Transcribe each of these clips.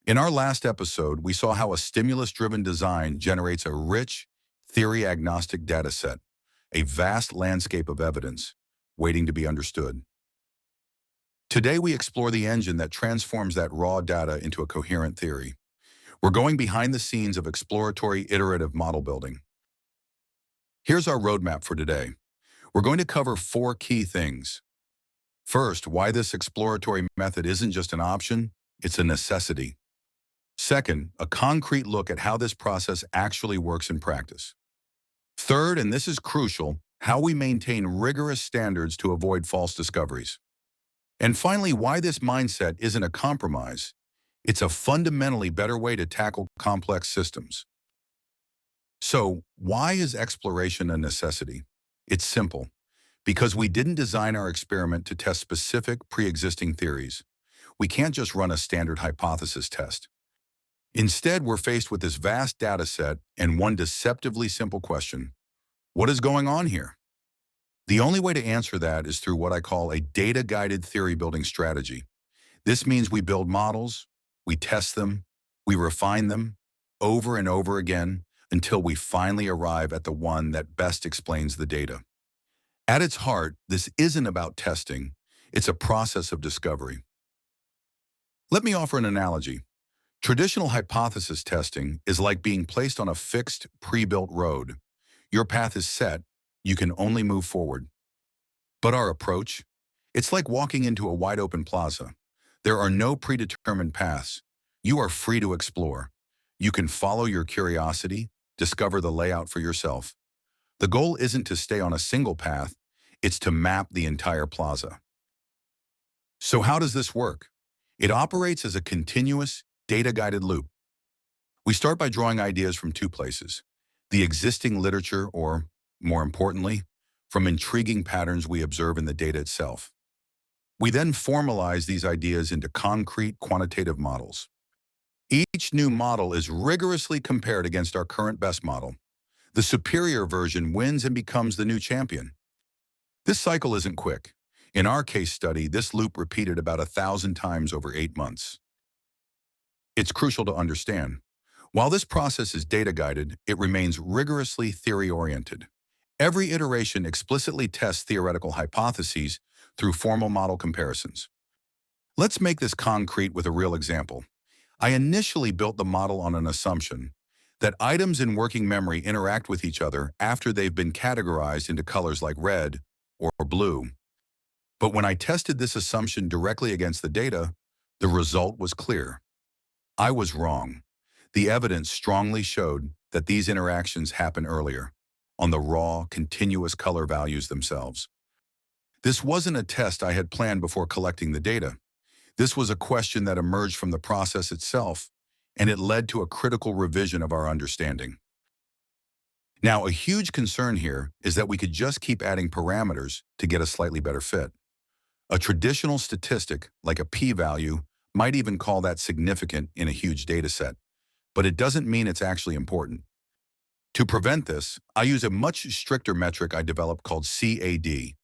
In our last episode, we saw how a stimulus-driven design generates a rich, theory-agnostic dataset, a vast landscape of evidence waiting to be understood. Today, we explore the engine that transforms that raw data into a coherent theory. We're going behind the scenes of exploratory iterative model building. Here's our roadmap for today. We're going to cover 4 key things. First, why this exploratory method isn't just an option, it's a necessity. Second, a concrete look at how this process actually works in practice. Third, and this is crucial, how we maintain rigorous standards to avoid false discoveries. And finally, why this mindset isn't a compromise. It's a fundamentally better way to tackle complex systems. So, why is exploration a necessity? It's simple. Because we didn't design our experiment to test specific pre-existing theories. We can't just run a standard hypothesis test. Instead, we're faced with this vast data set and one deceptively simple question. What is going on here? The only way to answer that is through what I call a data-guided theory-building strategy. This means we build models, we test them, we refine them over and over again until we finally arrive at the one that best explains the data. At its heart, this isn't about testing, it's a process of discovery. Let me offer an analogy. Traditional hypothesis testing is like being placed on a fixed, pre-built road. Your path is set, you can only move forward. But our approach? It's like walking into a wide-open plaza. There are no predetermined paths. You are free to explore. You can follow your curiosity, discover the layout for yourself. The goal isn't to stay on a single path, it's to map the entire plaza. So how does this work? It operates as a continuous, data-guided loop. We start by drawing ideas from 2 places: the existing literature or, more importantly, from intriguing patterns we observe in the data itself. We then formalize these ideas into concrete quantitative models. Each new model is rigorously compared against our current best model. The superior version wins and becomes the new champion. This cycle isn't quick. In our case study, this loop repeated about 1,000 times over 8 months. It's crucial to understand. While this process is data-guided, it remains rigorously theory-oriented. Every iteration explicitly tests theoretical hypotheses through formal model comparisons. Let's make this concrete with a real example. I initially built the model on an assumption that items in working memory interact with each other after they've been categorized into colors like red or blue. But when I tested this assumption directly against the data, the result was clear. I was wrong. The evidence strongly showed that these interactions happen earlier, on the raw, continuous color values themselves. This wasn't a test I had planned before collecting the data. This was a question that emerged from the process itself, and it led to a critical revision of our understanding. Now, a huge concern here is that we could just keep adding parameters to get a slightly better fit. A traditional statistic, like a p-value, might even call that significant in a huge data set, but it doesn't mean it's actually important. To prevent this, I use a much stricter metric I developed called CAD.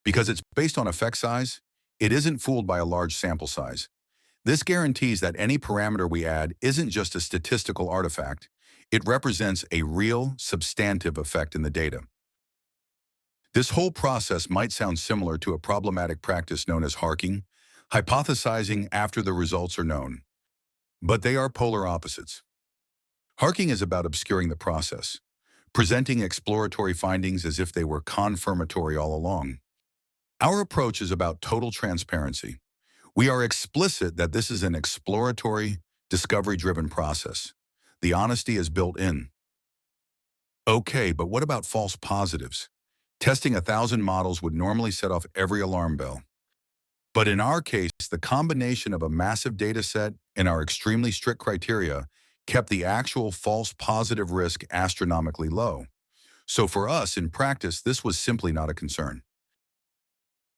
Because it's based on effect size, it isn't fooled by a large sample size. This guarantees that any parameter we add isn't just a statistical artifact, it represents a real, substantive effect in the data. This whole process might sound similar to a problematic practice known as harking, hypothesizing after the results are known. But they are polar opposites. Harking is about obscuring the process, presenting exploratory findings as if they were confirmatory all along. Our approach is about total transparency. We are explicit that this is an exploratory, discovery-driven process. The honesty is built in. Okay, but what about false positives? Testing 1,000 models would normally set off every alarm bell. But in our case, the combination of a massive data set and our extremely strict criteria kept the actual false positive risk astronomically low. So for us, in practice, this was simply not a concern.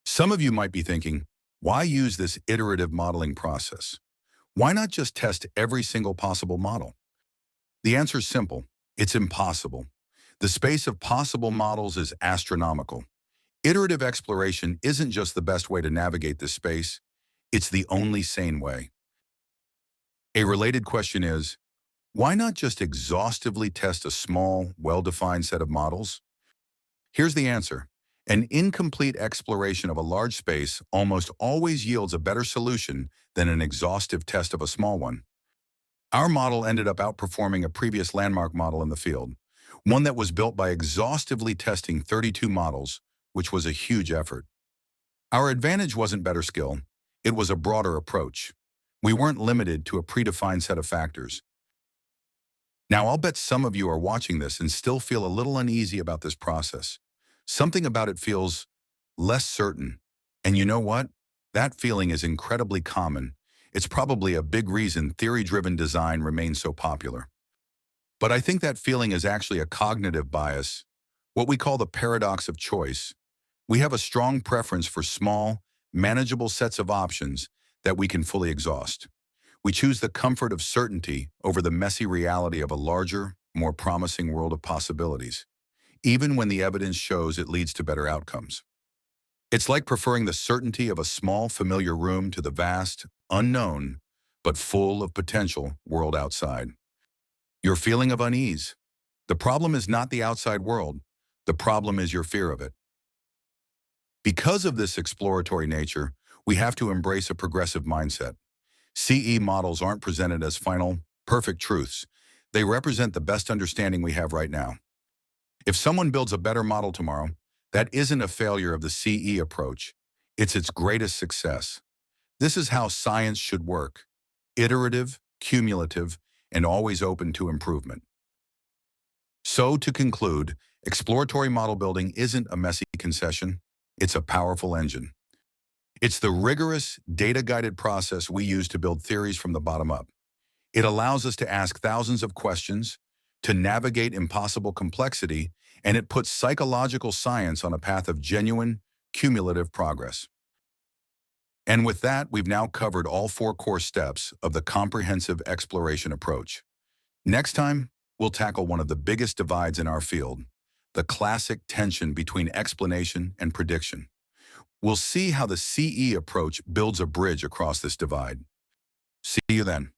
Some of you might be thinking, why use this iterative modeling process? Why not just test every single possible model? The answer is simple. It's impossible. The space of possible models is astronomical. Iterative exploration isn't just the best way to navigate this space, it's the only sane way. A related question is, why not just exhaustively test a small, well-defined set of models? Here's the answer. An incomplete exploration of a large space almost always yields a better solution than an exhaustive test of a small one. Our model ended up outperforming a previous landmark model in the field, one that was built by exhaustively testing 32 models, which was a huge effort. Our advantage wasn't better skill, it was a broader approach. We weren't limited to a predefined set of factors. Now, I'll bet some of you are watching this and still feel a little uneasy about this process. Something about it feels less certain. And you know what? That feeling is incredibly common. It's probably a big reason theory-driven design remains so popular. But I think that feeling is actually a cognitive bias, what we call the paradox of choice. We have a strong preference for small, manageable sets of options that we can fully exhaust. We choose the comfort of certainty over the messy reality of a larger, more promising world of possibilities, even when the evidence shows it leads to better outcomes. It's like preferring the certainty of a small, familiar room to the vast, unknown, but full of potential world outside. Your feeling of unease. The problem is not the outside world. The problem is your fear of it. Because of this exploratory nature, we have to embrace a progressive mindset. CE models aren't presented as final, perfect truths. They represent the best understanding we have right now. If someone builds a better model tomorrow, that isn't a failure of the CE approach. It's its greatest success. This is how science should work: iterative, cumulative, and always open to improvement. So, to conclude, exploratory model building isn't a messy concession. It's a powerful engine. It's the rigorous, data-guided process we use to build theories from the bottom up. It allows us to ask thousands of questions, to navigate impossible complexity, and it puts psychological science on a path of genuine, cumulative progress. And with that, we've now covered all four core steps of the comprehensive exploration approach. Next time, we'll tackle one of the biggest divides in our field, the classic tension between explanation and prediction. We'll see how the CE approach builds a bridge across this divide. See you then.